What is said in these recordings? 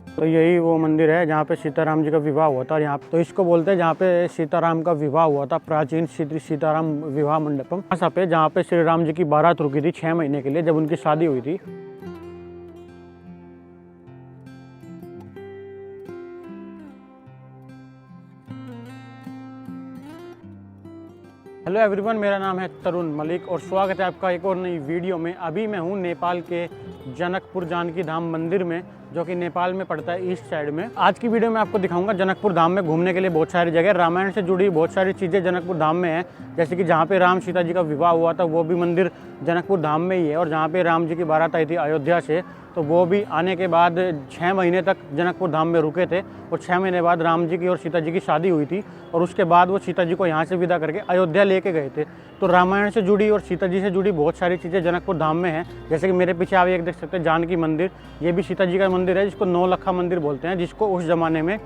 तो यही वो मंदिर है जहाँ पे सीताराम जी का विवाह हुआ था। और यहाँ तो इसको बोलते हैं जहाँ पे सीताराम का विवाह हुआ था, प्राचीन सीताराम विवाह मंडपम, यहाँ पे जहाँ पे श्री राम जी की बारात रुकी थी 6 महीने के लिए जब उनकी शादी हुई थी। हेलो एवरीवन, मेरा नाम है तरुण मलिक और स्वागत है आपका एक और नई वीडियो में। अभी मैं हूँ नेपाल के जनकपुर जानकी धाम मंदिर में, जो कि नेपाल में पड़ता है ईस्ट साइड में। आज की वीडियो में आपको दिखाऊंगा जनकपुर धाम में घूमने के लिए बहुत सारी जगह, रामायण से जुड़ी बहुत सारी चीज़ें जनकपुर धाम में है। जैसे कि जहाँ पे राम सीता जी का विवाह हुआ था वो भी मंदिर जनकपुर धाम में ही है, और जहाँ पे राम जी की बारात आई थी अयोध्या से, तो वो भी आने के बाद 6 महीने तक जनकपुर धाम में रुके थे। और 6 महीने बाद राम जी की और सीता जी की शादी हुई थी, और उसके बाद वो सीता जी को यहाँ से विदा करके अयोध्या लेके गए थे। तो रामायण से जुड़ी और सीता जी से जुड़ी बहुत सारी चीज़ें जनकपुर धाम में हैं। जैसे कि मेरे पीछे आप एक देख सकते हैं जानकी मंदिर, ये भी सीता जी का मंदिर है, जिसको 9 लखा मंदिर बोलते हैं, जिसको उस ज़माने में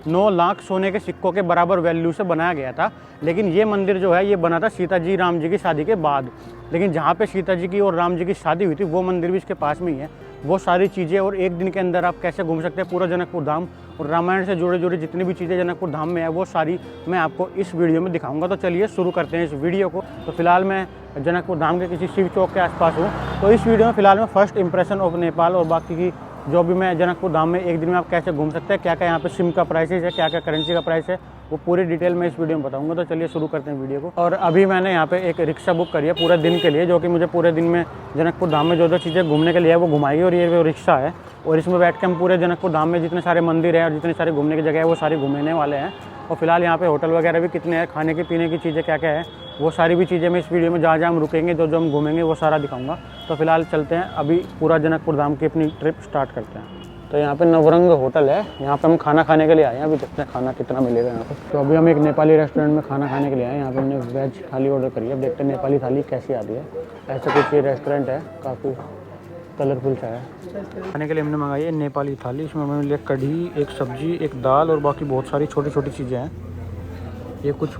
9 लाख सोने के सिक्कों के बराबर वैल्यू से बनाया गया था। लेकिन ये मंदिर जो है ये बना था सीता जी राम जी की शादी के बाद। लेकिन जहाँ पे सीता जी की और राम जी की शादी हुई थी वो मंदिर भी इसके पास में ही है। वो सारी चीज़ें और एक दिन के अंदर आप कैसे घूम सकते हैं पूरा जनकपुर धाम, और रामायण से जुड़े जितनी भी चीज़ें जनकपुर धाम में है वो सारी मैं आपको इस वीडियो में दिखाऊंगा। तो चलिए शुरू करते हैं इस वीडियो को। तो फिलहाल मैं जनकपुर धाम के किसी शिव चौक के आसपास हूँ। तो इस वीडियो में फिलहाल मैं फर्स्ट इंप्रेशन ऑफ नेपाल और बाकी की जो भी मैं जनकपुर धाम में एक दिन में आप कैसे घूम सकते हैं, क्या क्या यहाँ पे सिम का प्राइसेस है, क्या क्या करेंसी का प्राइस है, वो पूरी डिटेल में इस वीडियो में बताऊंगा। तो चलिए शुरू करते हैं वीडियो को। और अभी मैंने यहाँ पे एक रिक्शा बुक करी है पूरे दिन के लिए, जो कि मुझे पूरे दिन में जनकपुर धाम में जो चीज़ें घूमने के लिए है वो घुमाएगी। और ये वो रिक्शा है, और इसमें बैठ के हम पूरे जनकपुर धाम में जितने सारे मंदिर हैं और जितने सारे घूमने की जगह है वो सारी घूमने वाले हैं। और फिलहाल यहाँ पे होटल वगैरह भी कितने हैं, खाने की पीने की चीज़ें क्या क्या है, वो सारी भी चीज़ें मैं इस वीडियो में जहाँ हम रुकेंगे, जो हम घूमेंगे वो सारा दिखाऊंगा। तो फिलहाल चलते हैं, अभी पूरा जनकपुर धाम की अपनी ट्रिप स्टार्ट करते हैं। तो यहाँ पे नवरंग होटल है, यहाँ पे हम खाना खाने के लिए आए हैं। अभी देखते हैं खाना कितना मिलेगा यहाँ पे। तो अभी हम एक नेपाली रेस्टोरेंट में खाना खाने के लिए आए हैं। यहाँ पे हमने वेज थाली ऑर्डर करी है। अब देखते हैं नेपाली थाली कैसी आती है। ऐसा कुछ ये रेस्टोरेंट है, काफ़ी कलरफुल सा है। खाने के लिए हमने मंगाई है नेपाली थाली। इसमें हमें मिली कढ़ी, एक सब्जी, एक दाल और बाकी बहुत सारी छोटी छोटी चीज़ें हैं। ये कुछ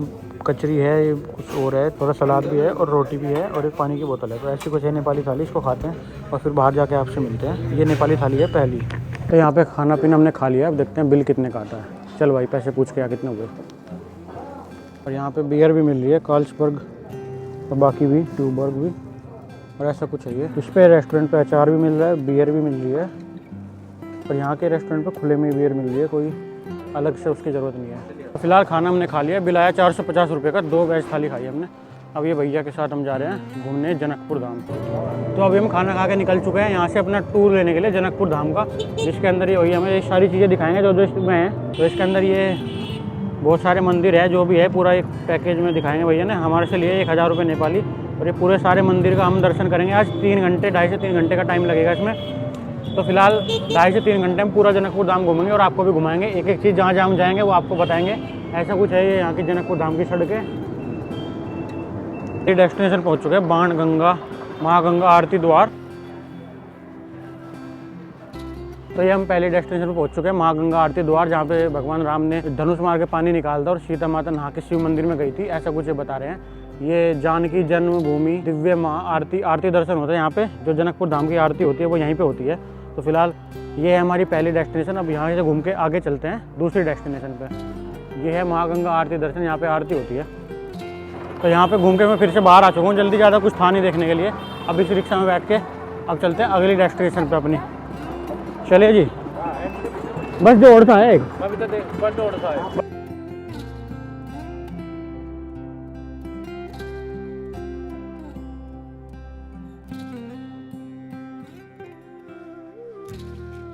कचरी है, ये कुछ और है, थोड़ा सलाद भी है और रोटी भी है और एक पानी की बोतल है। तो ऐसी कुछ है नेपाली थाली। इसको खाते हैं और फिर बाहर जाके आपसे मिलते हैं। ये नेपाली थाली है पहली। तो यहाँ पे खाना पीना हमने खा लिया। अब देखते हैं बिल कितने का आता है। चल भाई पैसे पूछ के कितने हुए। और यहाँ पे बियर भी मिल रही है, कार्ल्सबर्ग और बाकी भी ट्यूबर्ग भी, और ऐसा कुछ है। ये इस पे रेस्टोरेंट पे अचार भी मिल रहा है, बियर भी मिल रही है। और यहाँ के रेस्टोरेंट पे खुले में बियर मिल रही है, कोई अलग से उसकी ज़रूरत नहीं है। तो फिलहाल खाना हमने खा लिया, बिल आया 450 रुपये का। 2 वेज थाली खाई हमने। अब ये भैया के साथ हम जा रहे हैं घूमने जनकपुर धाम। तो अभी हम खाना खा के निकल चुके हैं यहाँ से अपना टूर लेने के लिए जनकपुर धाम का, जिसके अंदर ये वही हमें ये सारी चीज़ें दिखाएंगे जो इसमें है। तो इसके अंदर ये बहुत सारे मंदिर है, जो भी है पूरा एक पैकेज में दिखाएंगे भैया ने। हमारे से लिए 1000 रुपये नेपाली, और ये पूरे सारे मंदिर का हम दर्शन करेंगे। आज 3 घंटे, 2.5 से 3 घंटे का टाइम लगेगा इसमें। तो फिलहाल 2.5 से 3 घंटे में पूरा जनकपुर धाम घूमेंगे और आपको भी घुमाएंगे। एक एक चीज़ जहाँ जहाँ हम जाएंगे वो आपको बताएंगे। ऐसा कुछ है ये यहाँ की जनकपुर धाम की सड़कें। ये डेस्टिनेशन पहुँच चुके हैं, बाण गंगा महागंगा आरती द्वार। तो ये हम पहले डेस्टिनेशन पर पहुँच चुके हैं, महागंगा आरती द्वार, जहाँ पे भगवान राम ने धनुष मार के पानी निकाला था और सीता माता नहा के शिव मंदिर में गई थी। ऐसा कुछ ये बता रहे हैं। ये जानकी जन्मभूमि दिव्य आरती दर्शन होता है यहाँ पे। जो जनकपुर धाम की आरती होती है वो यहीं पे होती है। तो फिलहाल ये है हमारी पहली डेस्टिनेशन। अब यहाँ से घूम के आगे चलते हैं दूसरी डेस्टिनेशन पे। ये है महागंगा आरती दर्शन, यहाँ पे आरती होती है। तो यहाँ पे घूम के मैं फिर से बाहर आ चुका हूँ, जल्दी ज़्यादा कुछ था नहीं देखने के लिए। अब इस रिक्शा में बैठ के अब चलते हैं अगली डेस्टिनेशन पे अपनी। चलिए जी, बस दौड़ता है एक, बस दौड़ता है।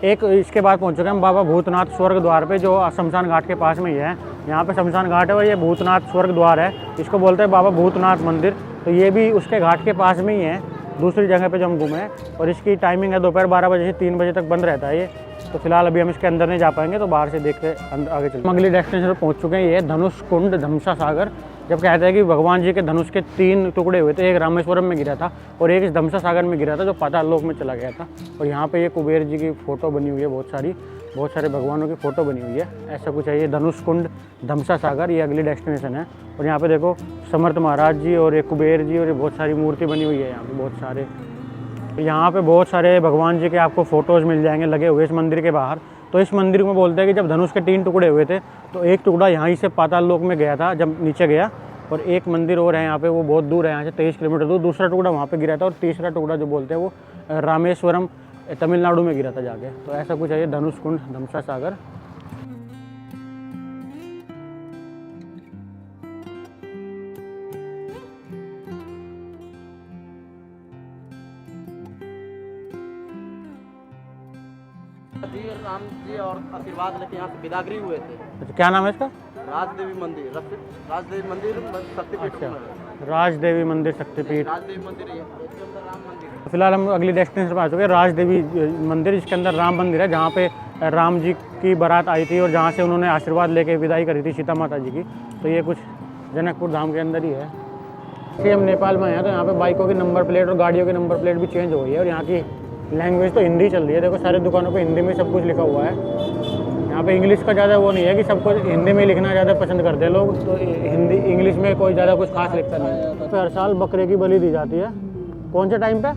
एक इसके बाद पहुँच चुके हैं हम बाबा भूतनाथ स्वर्ग द्वार पे, जो शमशान घाट के पास में ही है। यहाँ पे शमशान घाट है और ये भूतनाथ स्वर्ग द्वार है। इसको बोलते हैं बाबा भूतनाथ मंदिर। तो ये भी उसके घाट के पास में ही है, दूसरी जगह पे जो हम घूमे हैं। और इसकी टाइमिंग है दोपहर 12 बजे से 3 बजे तक बंद रहता है ये। तो फिलहाल अभी हम इसके अंदर नहीं जा पाएंगे, तो बाहर से देखते आगे चलते। हम अगली डेस्टिनेशन पर पहुँच चुके हैं, ये है धनुष कुंड धमसा सागर। जब कहते हैं कि भगवान जी के धनुष के 3 टुकड़े हुए थे, एक रामेश्वरम में गिरा था और एक इस धमसा सागर में गिरा था जो पाताल लोक में चला गया था। और यहाँ पे ये कुबेर जी की फ़ोटो बनी हुई है, बहुत सारे भगवानों की फ़ोटो बनी हुई है। ऐसा कुछ है। ये धनुष कुंड धमसा सागर, ये अगली डेस्टिनेशन है। और यहाँ पे देखो समर्थ महाराज जी और ये कुबेर जी और ये बहुत सारी मूर्ति बनी हुई है यहाँ पे बहुत सारे। यहाँ पे बहुत सारे भगवान जी के आपको फ़ोटोज़ मिल जाएंगे लगे हुए इस मंदिर के बाहर। तो इस मंदिर में बोलते हैं कि जब धनुष के 3 टुकड़े हुए थे तो एक टुकड़ा यहाँ से पाताल लोक में गया था जब नीचे गया, और एक मंदिर और है यहाँ पे, वो बहुत दूर है यहाँ से 23 किलोमीटर दूर, दूसरा टुकड़ा वहाँ पे गिरा था, और तीसरा टुकड़ा जो बोलते हैं वो रामेश्वरम तमिलनाडु में गिरा था जाके। तो ऐसा कुछ है ये धनुष कुंड धमसा सागर। राम जी और आशीर्वाद लेके यहाँ से बिदागरी हुए थे। अच्छा, क्या नाम है इसका? राजदेवी मंदिर, राजदेवी मंदिर शक्तिपीठ। अच्छा, राजदेवी मंदिर शक्तिपीठ। राजदेवी मंदिर है, इसके अंदर राम मंदिर है। फिलहाल हम अगली डेस्टिनेशन पर आ चुके हैं, राजदेवी मंदिर, जिसके अंदर राम मंदिर है, जहाँ पे राम जी की बारात आई थी और जहाँ से उन्होंने आशीर्वाद लेके विदाई करी थी सीता माता जी की। तो ये कुछ जनकपुर धाम के अंदर ही है। फिर हम नेपाल में आए हैं तो यहाँ पे बाइकों की नंबर प्लेट और गाड़ियों की नंबर प्लेट भी चेंज हो गई है, और यहाँ की लैंग्वेज तो हिंदी चल रही है। देखो सारे दुकानों पे हिंदी में सब कुछ लिखा हुआ है। यहाँ पे इंग्लिश का ज़्यादा वो नहीं है कि सबको हिंदी में लिखना ज़्यादा पसंद करते हैं लोग, तो हिंदी इंग्लिश में कोई ज़्यादा कुछ खास लिखता नहीं है। तो हर साल बकरे की बलि दी जाती है। कौन से टाइम पे?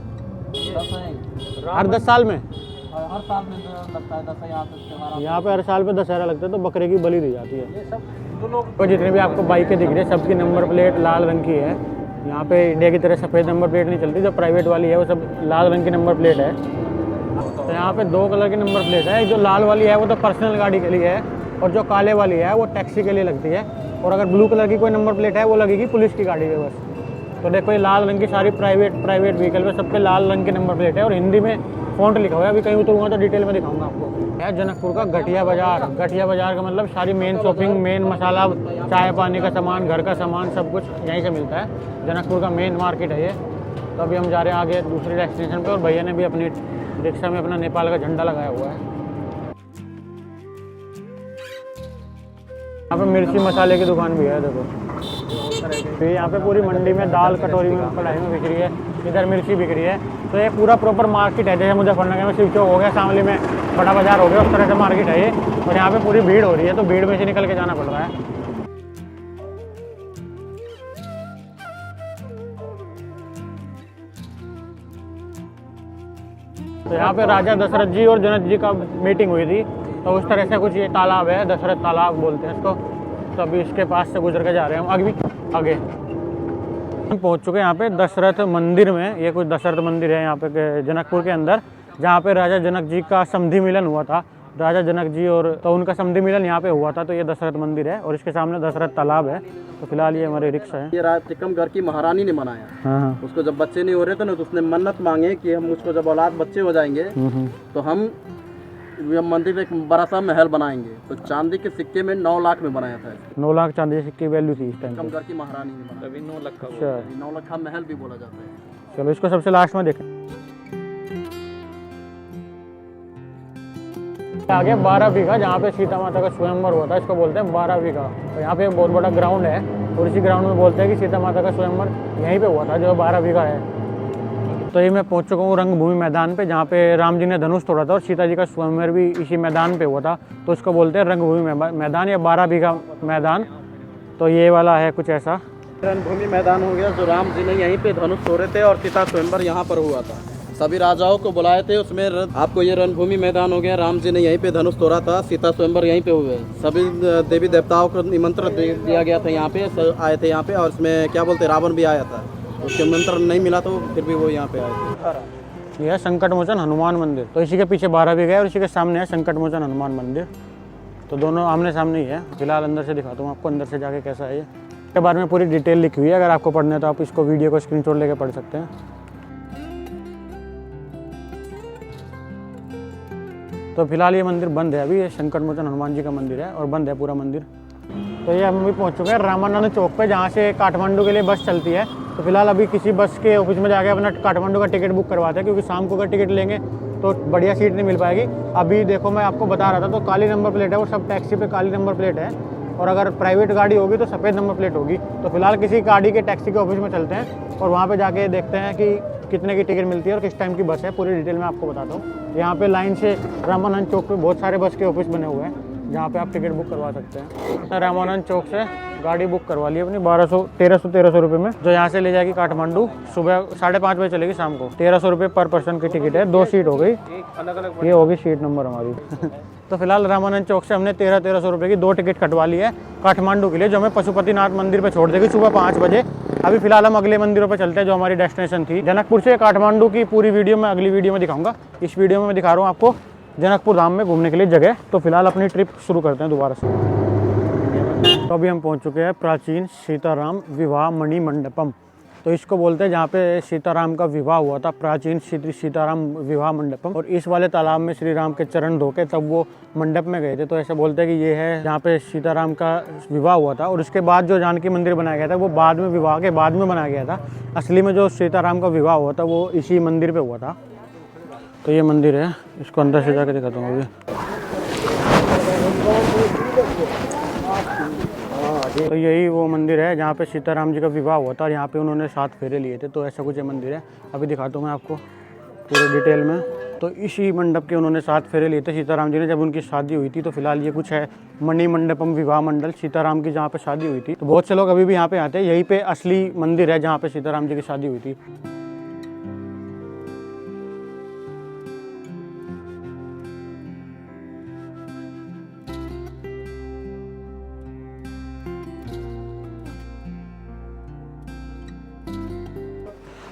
हर 10 साल में? हर साल में लगता है दशहरा। यहाँ पे हर साल पे दशहरा लगता है तो बकरे की बलि दी जाती है। ये सब जो लोग जितने भी आपको बाइकें दिख रही है सबकी नंबर प्लेट लाल रंग की है। यहाँ पे इंडिया की तरह सफ़ेद नंबर प्लेट नहीं चलती, जो प्राइवेट वाली है वो सब लाल रंग की नंबर प्लेट है। तो यहाँ पे 2 कलर की नंबर प्लेट है, जो लाल वाली है वो तो पर्सनल गाड़ी के लिए है, और जो काले वाली है वो टैक्सी के लिए लगती है, और अगर ब्लू कलर की कोई नंबर प्लेट है वो लगेगी पुलिस की गाड़ी में बस। तो देखो ये लाल रंग की सारी प्राइवेट व्हीकल पे सब पे लाल रंग की नंबर प्लेट है, और हिंदी में फ़ॉन्ट लिखा हुआ है। अभी कहीं उतरूँगा तो डिटेल में दिखाऊंगा आपको। है जनकपुर का गठिया बाज़ार। गठिया बाज़ार का मतलब सारी मेन शॉपिंग, मेन मसाला, चाय पानी का सामान, घर का सामान सब कुछ यहीं से मिलता है। जनकपुर का मेन मार्केट है ये। तो अभी हम जा रहे हैं आगे दूसरी डेस्टिनेशन पे, और भैया ने भी अपनी रिक्शा में अपना नेपाल का झंडा लगाया हुआ है। यहाँ पे मिर्ची मसाले की दुकान भी है देखो। फिर यहाँ पे पूरी मंडी में दाल कटोरी में कढ़ाई में बिक रही है, इधर मिर्ची बिक रही है। तो ये पूरा प्रॉपर मार्केट है, जैसे मुजफ्फरनगर में शिव चौक हो गया, शामली में बड़ा बाजार हो गया, उस तरह से मार्केट है ये। और यहाँ पे पूरी भीड़ हो रही है, तो भीड़ में से निकल के जाना पड़ रहा है। तो यहाँ पे राजा दशरथ जी और जनक जी का मीटिंग हुई थी, तो उस तरह से कुछ ये तालाब है, दशरथ तालाब बोलते हैं इसको। तो अभी इसके पास से गुजर के जा रहे हैं हम आगे हम पहुँच चुके हैं यहाँ पे दशरथ मंदिर में। ये कुछ दशरथ मंदिर है यहाँ पे जनकपुर के अंदर, जहाँ पे राजा जनक जी का संधि मिलन हुआ था। राजा जनक जी और तो उनका संधि मिलन यहाँ पे हुआ था। तो ये दशरथ मंदिर है और इसके सामने दशरथ तालाब है। तो फिलहाल ये हमारी रिक्शा है। ये टिकमगढ़ की महारानी ने बनाया। हाँ। उसको जब बच्चे नहीं हो रहे थे ना, तो उसने मन्नत मांगे कि हम उसको जब औलाद बच्चे हो जाएंगे तो हम मंदिर एक बड़ा सा महल बनाएंगे। तो चांदी के सिक्के में 9 लाख में बनाया था। 9 लाख चांदी के सिक्के वैल्यू थी इस टाइम। टिकमगढ़ की महारानी ने बनाया। तभी 9 लाख का। अच्छा, 9 लाख का महल भी बोला जाता है। चलो इसको सबसे लास्ट में देखें। आगे 12 बीघा, जहाँ पे सीता माता का स्वयंवर हुआ था, इसको बोलते हैं 12 बीघा। और यहाँ पे बहुत बड़ा ग्राउंड है, और इसी ग्राउंड में बोलते हैं कि सीता माता का स्वयंवर यहीं पे हुआ था, जो 12 बीघा है। तो ये मैं पहुँच चुका हूँ रंगभूमि मैदान पे, जहाँ पे राम जी ने धनुष तोड़ा था और सीता जी का स्वयंवर भी इसी मैदान पे हुआ था। तो इसको बोलते हैं रंगभूमि मैदान या 12 बीघा मैदान। तो ये वाला है कुछ ऐसा। रणभूमि मैदान हो गया, जो राम जी ने यहीं पे धनुष तोड़े थे और सीता स्वयंवर यहाँ पर हुआ था। सभी राजाओं को बुलाए थे उसमें। आपको ये रणभूमि मैदान हो गया, राम जी ने यहीं पे धनुष तोड़ा था, सीता स्वयंवर यहीं पे हुए। सभी देवी देवताओं को निमंत्रण दिया गया था, यहाँ पे आए थे यहाँ पे। और इसमें क्या बोलते, रावण भी आया था, उसके निमंत्रण नहीं मिला तो फिर भी वो यहाँ पे आए थे। यह है संकट मोचन हनुमान मंदिर। तो इसी के पीछे 12 बीघा है और इसी के सामने है संकट मोचन हनुमान मंदिर। तो दोनों आमने सामने ही है। फिलहाल अंदर से दिखाता हूँ आपको अंदर से जाके कैसा है। ये के बारे में पूरी डिटेल लिखी हुई है, अगर आपको पढ़ना है तो आप इसको वीडियो को स्क्रीनशॉट लेके पढ़ सकते हैं। तो फिलहाल ये मंदिर बंद है अभी। ये संकट मोचन हनुमान जी का मंदिर है और बंद है पूरा मंदिर। तो ये हम भी पहुंच चुके हैं रामानंद चौक पे, जहाँ से काठमांडू के लिए बस चलती है। तो फिलहाल अभी किसी बस के ऑफिस में जाके अपना काठमांडू का टिकट बुक करवाते हैं, क्योंकि शाम को अगर टिकट लेंगे तो बढ़िया सीट नहीं मिल पाएगी। अभी देखो मैं आपको बता रहा था, तो काली नंबर प्लेट है, वो सब टैक्सी पे काली नंबर प्लेट है, और अगर प्राइवेट गाड़ी होगी तो सफ़ेद नंबर प्लेट होगी। तो फिलहाल किसी गाड़ी के टैक्सी के ऑफिस में चलते हैं और वहाँ पे जाके देखते हैं कि कितने की टिकट मिलती है और किस टाइम की बस है। पूरी डिटेल में आपको बताता हूँ। यहाँ पे लाइन से रामानंद चौक पे बहुत सारे बस के ऑफिस बने हुए हैं, जहाँ पे आप टिकट बुक करवा सकते हैं। रामानंद चौक से गाड़ी बुक करवा ली अपनी 1300 रुपये में, जो यहाँ से ले जाएगी काठमांडू। सुबह 5:30 बजे चलेगी, शाम को 1300 रुपये पर पर्सन की टिकट है। 2 सीट हो गई, ये होगी सीट नंबर हमारी। तो फिलहाल रामानंद चौक से हमने 1300 रुपये की 2 टिकट कटवा ली है काठमांडू के लिए, जो हमें पशुपतिनाथ मंदिर पे छोड़ देगी सुबह 5 बजे। अभी फिलहाल हम अगले मंदिरों पे चलते हैं जो हमारी डेस्टिनेशन थी। जनकपुर से काठमांडू की पूरी वीडियो मैं अगली वीडियो में दिखाऊंगा। इस वीडियो में मैं दिखा रहा हूँ आपको जनकपुर धाम में घूमने के लिए जगह। तो फिलहाल अपनी ट्रिप शुरू करते हैं दोबारा से। तो अभी हम पहुँच चुके हैं प्राचीन सीताराम विवाह मणि मंडपम। तो इसको बोलते हैं जहाँ पे सीताराम का विवाह हुआ था, प्राचीन श्री सीताराम विवाह मंडपम। और इस वाले तालाब में श्री राम के चरण धो के तब वो मंडप में गए थे। तो ऐसा बोलते हैं कि ये है जहाँ पे सीताराम का विवाह हुआ था। और उसके बाद जो जानकी मंदिर बनाया गया था वो बाद में, विवाह के बाद में बनाया गया था। असली में जो सीताराम का विवाह हुआ था वो इसी मंदिर पर हुआ था। तो ये मंदिर है, इसको अंदर से जाकर दिखाता हूँ अभी। तो यही वो मंदिर है जहाँ पे सीताराम जी का विवाह हुआ था और यहाँ पे उन्होंने 7 फेरे लिए थे। तो ऐसा कुछ ये मंदिर है। अभी दिखाता हूँ मैं आपको पूरे डिटेल में। तो इसी मंडप के उन्होंने 7 फेरे लिए थे सीताराम जी ने जब उनकी शादी हुई थी। तो फिलहाल ये कुछ है मणि मंडपम विवाह मंडल सीताराम की जहाँ पे शादी हुई थी। तो बहुत से लोग अभी भी यहाँ पे आते हैं। यहीं पे असली मंदिर है जहाँ पे सीताराम जी की शादी हुई थी।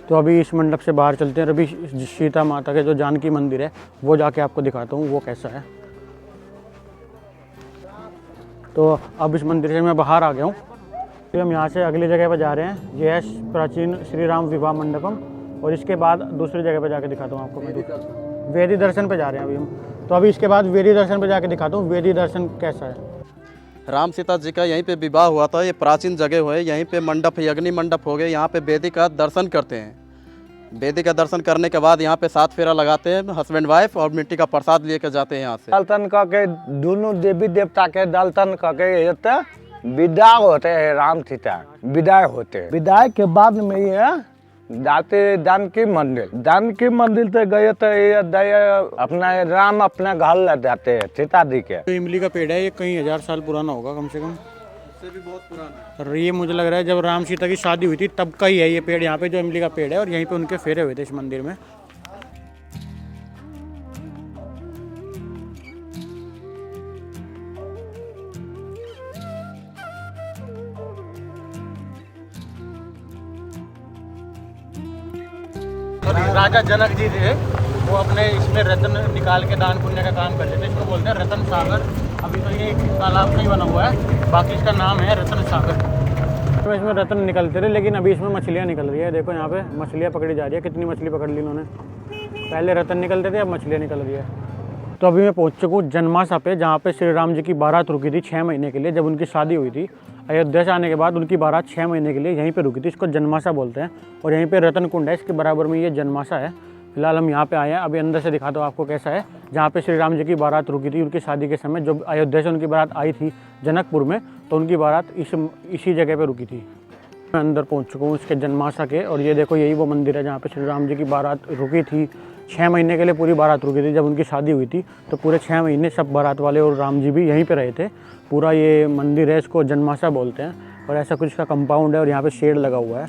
तो अभी इस मंडप से बाहर चलते हैं और अभी सीता माता के जो जानकी मंदिर है वो जाके आपको दिखाता हूँ वो कैसा है। तो अब इस मंदिर से मैं बाहर आ गया हूँ। फिर हम यहाँ से अगली जगह पर जा रहे हैं। ये है प्राचीन श्री राम विवाह मंडपम। और इसके बाद दूसरी जगह पर जाके दिखाता हूँ आपको मैं। वेदी दर्शन पे जा रहे हैं अभी हम। तो अभी इसके बाद वेदी दर्शन पे जाके दिखाता हूँ वेदी दर्शन कैसा है। राम सीता जी का यहीं पे विवाह हुआ था। ये प्राचीन जगह है। यहीं पे मंडप है, अग्नि मंडप हो गए। यहाँ पे वेदी का दर्शन करते हैं। वेदी का दर्शन करने के बाद यहाँ पे 7 फेरा लगाते हैं हस्बैंड वाइफ और मिट्टी का प्रसाद लेकर जाते हैं यहाँ से। दर्शन करके दोनों देवी देवता के दर्शन करके विदा होते हैं। राम सीता विदाई होते हैं। विदाई के बाद में ये जाते जानकी मंदिर से गए तो ये अपना राम अपना घर ले जाते हैं सीता जी के। तो इमली का पेड़ है, ये कई 1000 साल पुराना होगा कम से कम। इससे भी बहुत पुराना है। और ये मुझे लग रहा है जब राम सीता की शादी हुई थी तब का ही है ये पेड़, यहाँ पे जो इमली का पेड़ है। और यहीं पे उनके फेरे हुए थे इस मंदिर में। राजा जनक जी थे, वो अपने इसमें रत्न निकाल के दान पुण्य का काम करते थे। इसको बोलते हैं रतन सागर। अभी तो ये तालाब नहीं बना हुआ है, बाकी इसका नाम है रतन सागर। तो इसमें रत्न निकलते थे लेकिन अभी इसमें मछलियाँ निकल रही है। देखो यहाँ पे मछलियाँ पकड़ी जा रही है। कितनी मछली पकड़ ली इन्होंने। पहले रत्न निकलते थे, अब मछलियाँ निकल रही है। तो अभी मैं पहुँच चुका हूँ जनमासा पे, जहाँ पे श्री राम जी की बारात रुकी थी 6 महीने के लिए जब उनकी शादी हुई थी। अयोध्या से आने के बाद उनकी बारात 6 महीने के लिए यहीं पे रुकी थी। इसको जनमासा बोलते हैं। और यहीं पे रतन कुंड है, इसके बराबर में ये जनमासा है। फिलहाल हम यहाँ पे आए हैं। अभी अंदर से दिखाता हूँ आपको कैसा है। जहाँ पे श्री राम जी की बारात रुकी थी उनकी शादी के समय, जो अयोध्या से उनकी बारात आई थी जनकपुर में, तो उनकी बारात इसी जगह पर रुकी थी। मैं अंदर पहुँच चुका हूँ इसके जनमासा के। और ये देखो यही वो मंदिर है जहाँ पे श्री राम जी की बारात रुकी थी। 6 महीने के लिए पूरी बारात रुकी थी जब उनकी शादी हुई थी। तो पूरे 6 महीने सब बारात वाले और राम जी भी यहीं पे रहे थे। पूरा ये मंदिर है, इसको जनमासा बोलते हैं। और ऐसा कुछ का कंपाउंड है और यहाँ पे शेड लगा हुआ है।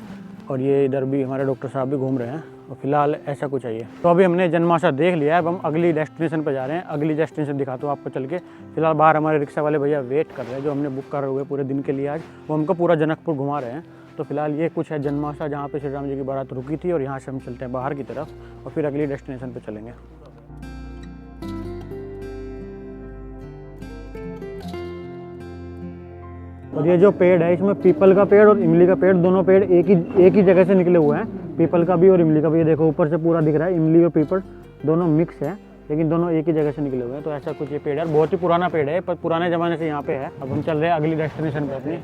और ये इधर भी हमारे डॉक्टर साहब भी घूम रहे हैं। और फिलहाल ऐसा कुछ है ये। तो अभी हमने जनमासा देख लिया है। अब हम अगली डेस्टिनेशन पर जा रहे हैं। अगली डेस्टिनेशन दिखाता हूँ आपको चल के। फिलहाल बाहर हमारे रिक्शा वाले भैया वेट कर रहे हैं, जो हमने बुक कर हुए पूरे दिन के लिए आज। वो हमको पूरा जनकपुर घुमा रहे हैं। तो फिलहाल ये कुछ है जनमासा जहाँ पे श्री राम जी की बारात रुकी थी। और यहाँ से हम चलते हैं बाहर की तरफ और फिर अगली डेस्टिनेशन पे चलेंगे। और ये जो पेड़ है इसमें पीपल का पेड़ और इमली का पेड़, दोनों पेड़ एक ही जगह से निकले हुए हैं। पीपल का भी और इमली का भी। ये देखो ऊपर से पूरा दिख रहा है। इमली और पीपल दोनों मिक्स है लेकिन दोनों एक ही जगह से निकले हुए हैं। तो ऐसा कुछ ये पेड़ है। बहुत ही पुराना पेड़ है, पर पुराने ज़माने से यहाँ पे है। अब हम चल रहे हैं अगली डेस्टिनेशन पे अपनी।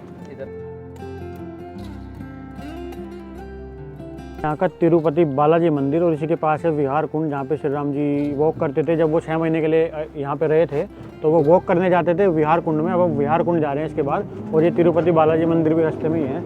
यहाँ का तिरुपति बालाजी मंदिर और इसी के पास है विहार कुंड, जहाँ पे श्री राम जी वॉक करते थे। जब वो 6 महीने के लिए यहाँ पे रहे थे तो वो वॉक करने जाते थे विहार कुंड में। अब हम विहार कुंड जा रहे हैं इसके बाद। और ये तिरुपति बालाजी मंदिर भी रास्ते में ही है।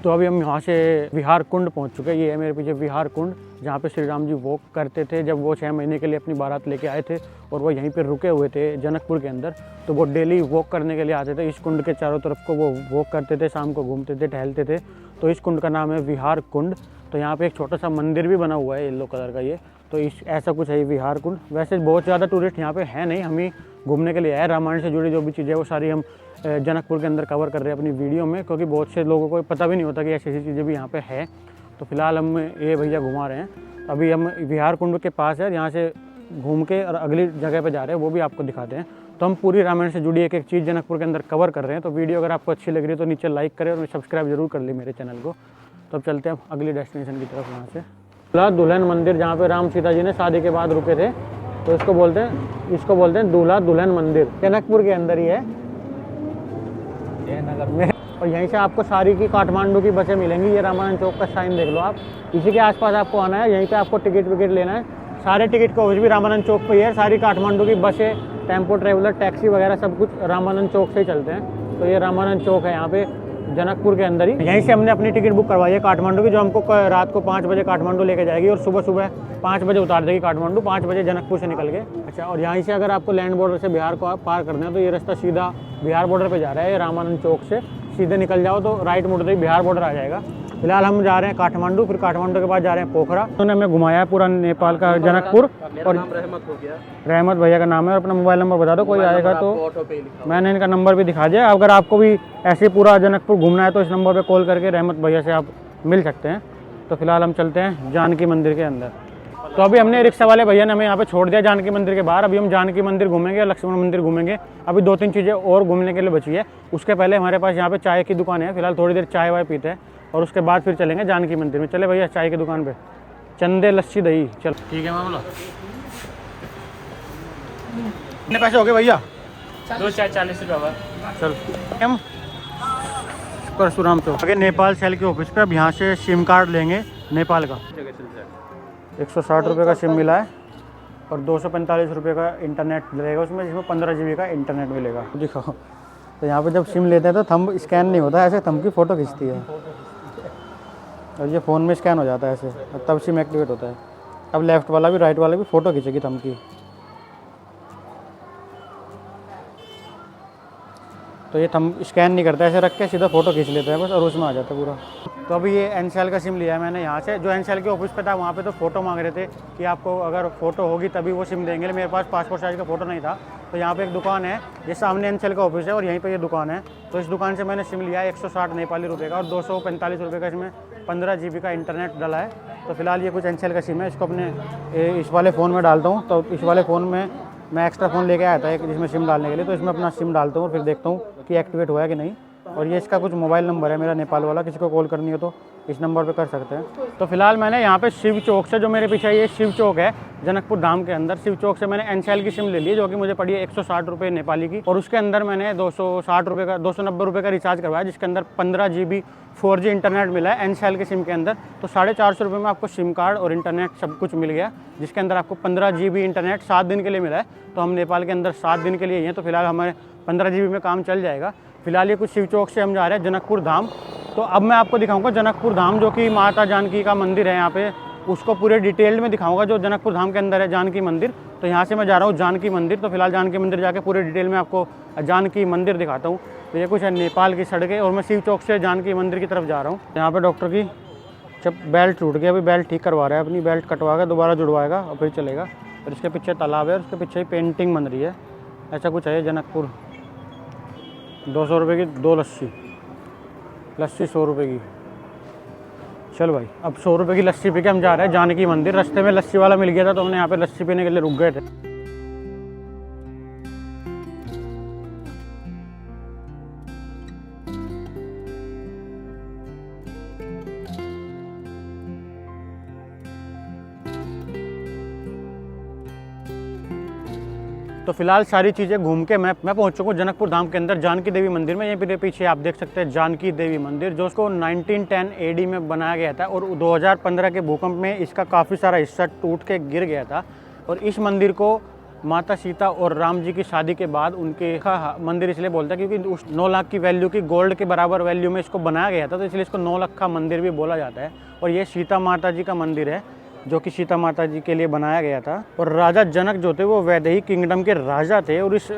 तो अभी हम यहाँ से विहार कुंड पहुँच चुके हैं। ये है मेरे पीछे विहार कुंड, जहाँ पे श्री राम जी वॉक करते थे जब वो 6 महीने के लिए अपनी बारात लेके आए थे। और वो यहीं पे रुके हुए थे जनकपुर के अंदर। तो वो डेली वॉक करने के लिए आते थे। इस कुंड के चारों तरफ को वो वॉक करते थे, शाम को घूमते थे, टहलते थे। तो इस कुंड का नाम है विहार कुंड। तो यहाँ पे एक छोटा सा मंदिर भी बना हुआ है येलो कलर का ये। तो इस ऐसा कुछ है ये विहार कुंड। वैसे बहुत ज़्यादा टूरिस्ट यहाँ पे है नहीं, हम ही घूमने के लिए आए। रामायण से जुड़ी जो भी चीज़ें वो सारी हम जनकपुर के अंदर कवर कर रहे हैं अपनी वीडियो में, क्योंकि बहुत से लोगों को पता भी नहीं होता कि ऐसी ऐसी चीज़ें भी यहाँ पे है। तो फिलहाल हम ये भैया घुमा रहे हैं। अभी हम विहार कुंड के पास है, यहाँ से घूम के और अगली जगह पे जा रहे हैं, वो भी आपको दिखाते हैं। तो हम पूरी रामायण से जुड़ी एक एक चीज़ जनकपुर के अंदर कवर कर रहे हैं। तो वीडियो अगर आपको अच्छी लग रही है तो नीचे लाइक करें और सब्सक्राइब जरूर कर ली मेरे चैनल को। तो अब चलते हैं अगली डेस्टिनेशन की तरफ। यहाँ से दूल्हा दुल्हन मंदिर, जहाँ पे राम सीता जी ने शादी के बाद रुके थे, तो इसको बोलते हैं दूल्हा दुल्हन मंदिर। जनकपुर के अंदर ही है नगर में। और यहीं से आपको सारी की काठमांडू की बसें मिलेंगी। ये रामायण चौक का साइन देख लो आप, इसी के आसपास आपको आना है। यहीं पे आपको टिकट विकेट लेना है। सारे टिकट का भी रामानंद चौक पे ही है। सारी काठमांडू की बसें, टेम्पो ट्रेवलर, टैक्सी वगैरह सब कुछ रामानंद चौक से ही चलते हैं। तो ये रामानंद चौक है यहाँ पे जनकपुर के अंदर ही। यहीं से हमने अपनी टिकट बुक करवाई है काठमांडू की, जो हमको रात को 5 बजे काठमांडू लेके जाएगी और सुबह सुबह 5 बजे उतार देगी काठमांडू, 5 बजे जनकपुर से निकल के। अच्छा, और यहीं से अगर आपको लैंड बॉर्डर से बिहार को पार करना है तो ये रास्ता सीधा बिहार बॉर्डर पे जा रहा है। ये रामानंद चौक से सीधे निकल जाओ तो राइट मुड़ते ही बिहार बॉर्डर आ जाएगा। फिलहाल हम जा रहे हैं काठमांडू, फिर काठमांडू के बाद जा रहे हैं पोखरा। उन्होंने हमें घुमाया है पूरा नेपाल का जनकपुर। और रहमत हो गया, रहमत भैया का नाम है। और अपना मोबाइल नंबर बता दो, कोई आएगा तो। ऑटो पे लिखा। मैंने इनका नंबर भी दिखा दिया। अगर आपको भी ऐसे पूरा जनकपुर घूमना है तो इस नंबर पे कॉल करके रहमत भैया से आप मिल सकते हैं। तो फिलहाल हम चलते हैं जानकी मंदिर के अंदर। तो अभी हमने रिक्शा वाले भैया ने हमें यहाँ पे छोड़ दिया जानकी मंदिर के बाहर। अभी हम जानकी मंदिर घूमेंगे, लक्ष्मण मंदिर घूमेंगे। अभी 2-3 चीज़ें और घूमने के लिए बची है। उसके पहले हमारे पास यहाँ पे चाय की दुकान है। फिलहाल थोड़ी देर चाय वाय पीते हैं और उसके बाद फिर चलेंगे जानकी मंदिर में। चले भैया चाय की दुकान पे, चंदे लस्सी दही। चल ठीक है मामला। कितने पैसे हो गए भैया? 2 चाय 40 रुपये। चल हम परशुराम चौक आगे नेपाल सेल के ऑफिस पे। अब यहाँ से सिम कार्ड लेंगे नेपाल का। 160 रुपये का सिम मिला है और 245 रुपये का इंटरनेट लगेगा उसमें, जिसमें 15 GB का इंटरनेट मिलेगा। दिखाओ। तो यहाँ पे जब सिम लेते हैं तो थंब स्कैन नहीं होता, ऐसे थंब की फ़ोटो खींचती है और ये फ़ोन में स्कैन हो जाता है ऐसे, तब सिम एक्टिवेट होता है। अब लेफ़्ट वाला भी राइट वाला भी फ़ोटो खींचेगी थंब की। तो ये थंब स्कैन नहीं करता, ऐसे रख के सीधा फ़ोटो खींच लेता है बस और उसमें आ जाता है पूरा। तो अभी ये एनसेल का सिम लिया है मैंने यहाँ से। जो एनसेल के ऑफिस पे था वहाँ पे तो फ़ोटो मांग रहे थे कि आपको अगर फ़ोटो होगी तभी वो सिम देंगे। मेरे पास पासपोर्ट साइज़ का फ़ोटो नहीं था। तो यहाँ पे एक दुकान है, ये सामने एनसेल का ऑफिस है और यहीं पे ये दुकान है। तो इस दुकान से मैंने सिम लिया है 160 नेपाली रुपये का और 245 रुपये का इसमें 15 GB का इंटरनेट डाला है। तो फिलहाल ये कुछ एनसेल का सिम है, इसको अपने इस वाले फ़ोन में डालता हूँ। तो इस वाले फ़ोन में मैं एक्स्ट्रा फ़ोन लेके आया था एक, जिसमें सिम डालने के लिए। तो इसमें अपना सिम डालता हूँ और फिर देखता हूँ कि एक्टिवेट हुआ है कि नहीं। और ये इसका कुछ मोबाइल नंबर है मेरा नेपाल वाला, किसी को कॉल करनी हो तो इस नंबर पे कर सकते हैं। तो फिलहाल मैंने यहाँ पे शिव चौक से, जो मेरे पीछे ये शिव चौक है जनकपुर धाम के अंदर, शिव चौक से मैंने एनसेल की सिम ले ली है, जो कि मुझे पड़ी है 160 रुपये नेपाली की। और उसके अंदर मैंने 260 रुपये का 290 रुपये का रिचार्ज करवाया, जिसके अंदर 15 GB 4G इंटरनेट मिला है एनसेल की सिम के अंदर। तो 450 रुपये में आपको सिम कार्ड और इंटरनेट सब कुछ मिल गया, जिसके अंदर आपको 15 GB इंटरनेट 7 दिन के लिए मिला है। तो हम नेपाल के अंदर 7 दिन के लिए हैं, तो फिलहाल हमारे 15 GB में काम चल जाएगा। फिलहाल ये कुछ शिव चौक से हम जा रहे हैं जनकपुर धाम। तो अब मैं आपको दिखाऊंगा जनकपुर धाम, जो कि माता जानकी का मंदिर है यहाँ पे, उसको पूरे डिटेल्ड में दिखाऊंगा जो जनकपुर धाम के अंदर है जानकी मंदिर। तो यहाँ से मैं जा रहा हूँ जानकी मंदिर। तो फिलहाल जानकी मंदिर जाके पूरे डिटेल में आपको जानकी मंदिर दिखाता हूँ। तो ये कुछ है नेपाल की सड़कें और मैं शिव चौक से जानकी मंदिर की तरफ जा रहा हूँ। यहाँ पर डॉक्टर की जब बेल्ट टूट गया, अभी बेल्ट ठीक करवा रहा है, अपनी बेल्ट कटवा के दोबारा जुड़वाएगा और फिर चलेगा। और इसके पीछे तालाब है और उसके पीछे ही पेंटिंग बन रही है। ऐसा कुछ है जनकपुर। 200 रुपये की 2 लस्सी 100 रुपये की। चल भाई, अब 100 रुपये की लस्सी पी के हम जा रहे हैं जानकी मंदिर। रास्ते में लस्सी वाला मिल गया था तो हमने यहाँ पे लस्सी पीने के लिए रुक गए थे। तो फिलहाल सारी चीज़ें घूम के मैं पहुंच चुका हूँ जनकपुर धाम के अंदर जानकी देवी मंदिर में। यहीं पीछे आप देख सकते हैं जानकी देवी मंदिर, जो उसको 1910 AD में बनाया गया था और 2015 के भूकंप में इसका काफ़ी सारा हिस्सा टूट के गिर गया था। और इस मंदिर को माता सीता और राम जी की शादी के बाद उनके मंदिर इसलिए बोलता है क्योंकि उस 9 लाख की वैल्यू की गोल्ड के बराबर वैल्यू में इसको बनाया गया था, तो इसलिए इसको 9 लाख का मंदिर भी बोला जाता है। और ये सीता माता जी का मंदिर है, जो कि सीता माता जी के लिए बनाया गया था। और राजा जनक जो थे वो वैदेही किंगडम के राजा थे और इस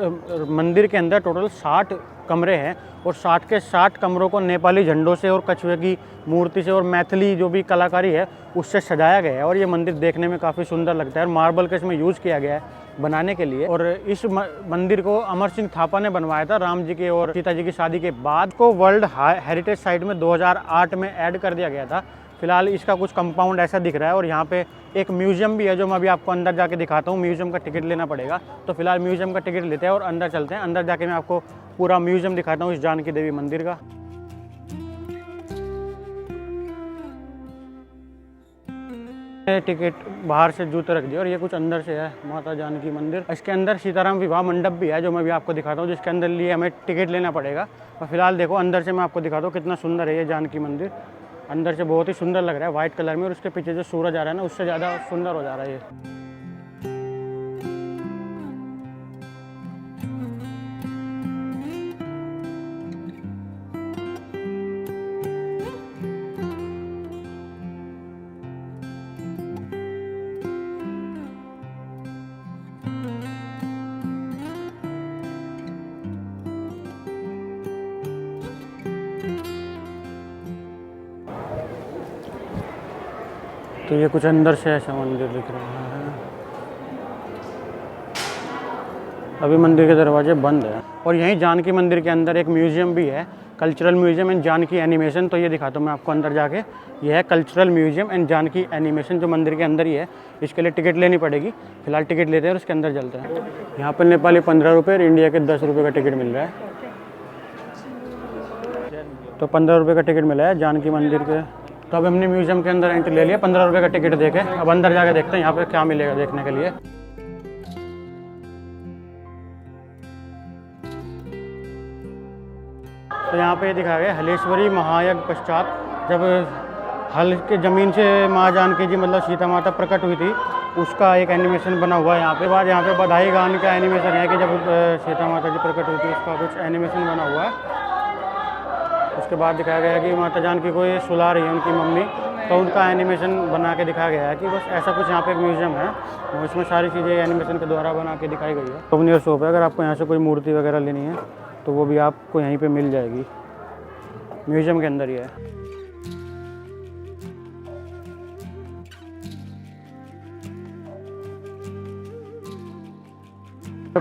मंदिर के अंदर टोटल 60 कमरे हैं और 60 के 60 कमरों को नेपाली झंडों से और कछुए की मूर्ति से और मैथिली जो भी कलाकारी है उससे सजाया गया है। और ये मंदिर देखने में काफ़ी सुंदर लगता है और मार्बल का इसमें यूज़ किया गया है बनाने के लिए। और इस मंदिर को अमर सिंह थापा ने बनवाया था राम जी के और सीता जी की शादी के बाद। को वर्ल्ड हेरिटेज साइट में 2008 में ऐड कर दिया गया था। फिलहाल इसका कुछ कंपाउंड ऐसा दिख रहा है और यहाँ पे एक म्यूजियम भी है जो मैं अभी आपको अंदर जाके दिखाता हूँ। म्यूजियम का टिकट लेना पड़ेगा, तो फिलहाल म्यूजियम का टिकट लेते हैं और अंदर चलते हैं। अंदर जाके मैं आपको पूरा म्यूजियम दिखाता हूँ इस जानकी देवी मंदिर का। टिकट बाहर से जूते रख दिए और ये कुछ अंदर से है माता जानकी मंदिर। इसके अंदर सीताराम विवाह मंडप भी है जो मैं भी आपको दिखाता हूँ, जिसके अंदर लिए हमें टिकट लेना पड़ेगा। और फिलहाल देखो अंदर से मैं आपको दिखाता हूँ कितना सुंदर है ये जानकी मंदिर। अंदर से बहुत ही सुंदर लग रहा है वाइट कलर में और उसके पीछे जो सूरज आ रहा है ना उससे ज़्यादा सुंदर हो जा रहा है ये। तो ये कुछ अंदर से ऐसा मंदिर दिख रहा है। अभी मंदिर के दरवाजे बंद है। और यहीं जानकी मंदिर के अंदर एक म्यूजियम भी है, cultural museum and Janaki animation. तो ये दिखाता हूँ मैं आपको अंदर जाके। ये है cultural museum and Janaki animation जो मंदिर के अंदर ही है। इसके लिए टिकट लेनी पड़ेगी। फिलहाल टिकट लेते हैं और उसके अंदर चलते हैं। यहाँ पर नेपाली 15 रुपये और इंडिया के 10 रुपये का टिकट मिल रहा है। तो 15 रुपये का टिकट मिला है जानकी मंदिर के। तो अब हमने म्यूजियम के अंदर एंट्री ले लिया 15 रुपये का टिकट देके। अब अंदर जाके देखते हैं यहाँ पे क्या मिलेगा देखने के लिए। तो यहाँ पे दिखाया गया हलेश्वरी महायज्ञ पश्चात जब हल के ज़मीन से माँ जानकी जी मतलब सीता माता प्रकट हुई थी उसका एक एनिमेशन बना हुआ है यहाँ पे। बाद यहाँ पे बधाई गान का एनिमेशन है कि जब सीता माता जी प्रकट हुई थी उसका कुछ एनिमेशन बना हुआ है। उसके बाद दिखाया गया है कि माता जानकी को ये सुला रही है उनकी मम्मी, तो उनका एनिमेशन बना के दिखाया गया है कि बस ऐसा कुछ यहाँ पे एक म्यूजियम है और इसमें सारी चीज़ें एनिमेशन के द्वारा बना के दिखाई गई है। सोवनियर शॉप है, अगर आपको यहाँ से कोई मूर्ति वगैरह लेनी है तो वो भी आपको यहीं पे मिल जाएगी। म्यूजियम के अंदर ही है।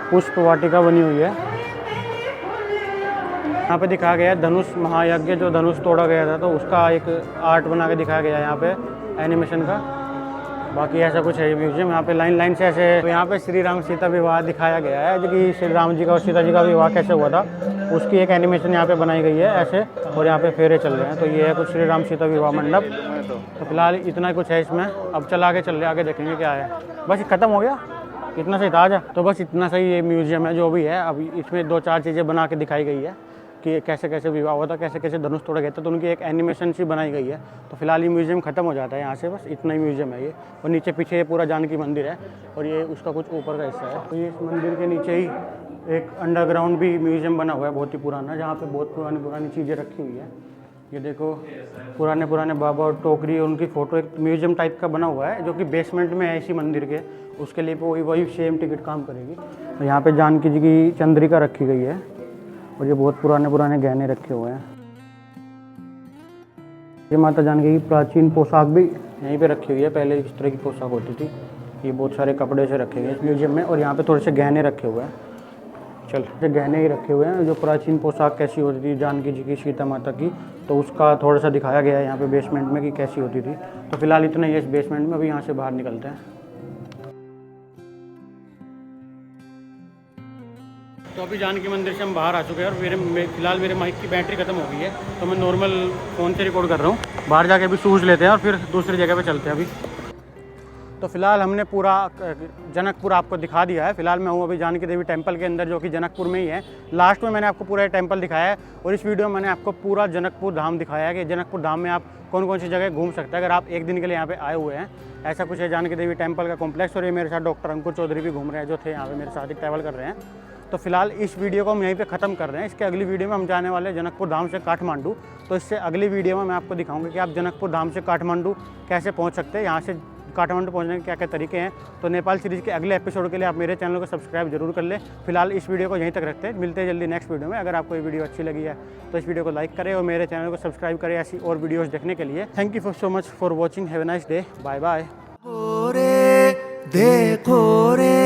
पुष्प वाटिका बनी हुई है। यहाँ पे दिखाया गया है धनुष महायज्ञ, जो धनुष तोड़ा गया था तो उसका एक आर्ट बना के दिखाया गया है यहाँ पे एनिमेशन का। बाकी ऐसा कुछ है म्यूजियम। यहाँ पे लाइन लाइन से ऐसे तो यहाँ पे श्री राम सीता विवाह दिखाया गया है, जो कि श्री राम जी का और सीता जी का विवाह कैसे हुआ था उसकी एक एनिमेशन यहाँ पे बनाई गई है ऐसे। और यहाँ पे फेरे चल रहे हैं। तो ये है कुछ श्री राम सीता विवाह मंडप। तो फिलहाल इतना कुछ है इसमें। अब चल आगे चल रहे, आगे देखेंगे क्या है। बस ये ख़त्म हो गया, इतना सही था आज। तो बस इतना सही ये म्यूजियम है जो भी है। अब इसमें 2-4 चीज़ें बना के दिखाई गई है कि कैसे कैसे विवाह हुआ था, कैसे कैसे धनुष तोड़ा गया था, तो उनकी एक एनिमेशन सी बनाई गई है। तो फिलहाल ये म्यूजियम खत्म हो जाता है यहाँ से। बस इतना ही म्यूजियम है ये। और नीचे पीछे ये पूरा जानकी मंदिर है और ये उसका कुछ ऊपर का हिस्सा है। तो ये इस मंदिर के नीचे ही एक अंडरग्राउंड भी म्यूजियम बना हुआ है बहुत ही पुराना, जहाँ पे बहुत पुरानी पुरानी चीज़ें रखी हुई है। ये देखो पुराने पुराने बाबा और टोकरी और उनकी फ़ोटो एक म्यूजियम टाइप का बना हुआ है जो कि बेसमेंट में है इसी मंदिर के। उसके लिए वही सेम टिकट काम करेगी। तो यहाँ पे जानकी जी की चंद्रिका रखी गई है और ये बहुत पुराने पुराने गहने रखे हुए हैं। ये माता जानकी की प्राचीन पोशाक भी यहीं पे रखी हुई है। पहले इस तरह की पोशाक होती थी। ये बहुत सारे कपड़े से रखे हुए हैं इस म्यूजियम में। और यहाँ पे थोड़े से गहने रखे हुए हैं। चल ये गहने ही रखे हुए हैं जो प्राचीन पोशाक कैसी होती थी जानकी जी की, सीता माता की, तो उसका थोड़ा सा दिखाया गया है यहाँ पे बेसमेंट में कि कैसी होती थी। तो फिलहाल इतना ही इस बेसमेंट में। अभी यहाँ से बाहर निकलते हैं। तो अभी जानकी मंदिर से हम बाहर आ चुके हैं और फिलहाल मेरे माइक की बैटरी खत्म हो गई है, तो मैं नॉर्मल फ़ोन से रिकॉर्ड कर रहा हूँ। बाहर जाके अभी शूज़ लेते हैं और फिर दूसरी जगह पे चलते हैं अभी। तो फिलहाल हमने पूरा जनकपुर आपको दिखा दिया है। फिलहाल मैं हूँ अभी जानकी देवी टेम्पल के अंदर जो कि जनकपुर में ही है। लास्ट में मैंने आपको पूरा टेम्पल दिखाया है और इस वीडियो में मैंने आपको पूरा जनकपुर धाम दिखाया है कि जनकपुर धाम में आप कौन कौन सी जगह घूम सकते हैं अगर आप एक दिन के लिए यहाँ पे आए हुए हैं। ऐसा कुछ है जानकी देवी टेम्पल का कॉम्प्लेक्स। और ये मेरे साथ डॉक्टर अंकुर चौधरी भी घूम रहे हैं जो थे यहाँ पे मेरे साथ ही ट्रैवल कर रहे हैं। तो फिलहाल इस वीडियो को हम यहीं पे ख़त्म कर रहे हैं। इसके अगली वीडियो में हम जाने वाले जनकपुर धाम से काठमांडू। तो इससे अगली वीडियो में मैं आपको दिखाऊंगा कि आप जनकपुर धाम से काठमांडू कैसे पहुंच सकते हैं। यहाँ से काठमांडू पहुंचने के क्या क्या तरीके हैं। तो नेपाल सीरीज़ के अगले एपिसोड के लिए आप मेरे चैनल को सब्सक्राइब जरूर कर ले। फिलहाल इस वीडियो को यहीं तक रखते हैं, मिलते हैं जल्दी नेक्स्ट वीडियो में। अगर आपको ये वीडियो अच्छी लगी है तो इस वीडियो को लाइक करें और मेरे चैनल को सब्सक्राइब करें ऐसी और वीडियोज़ देखने के लिए। Thank you so much for watching. Have a nice day. Bye bye. देखो रे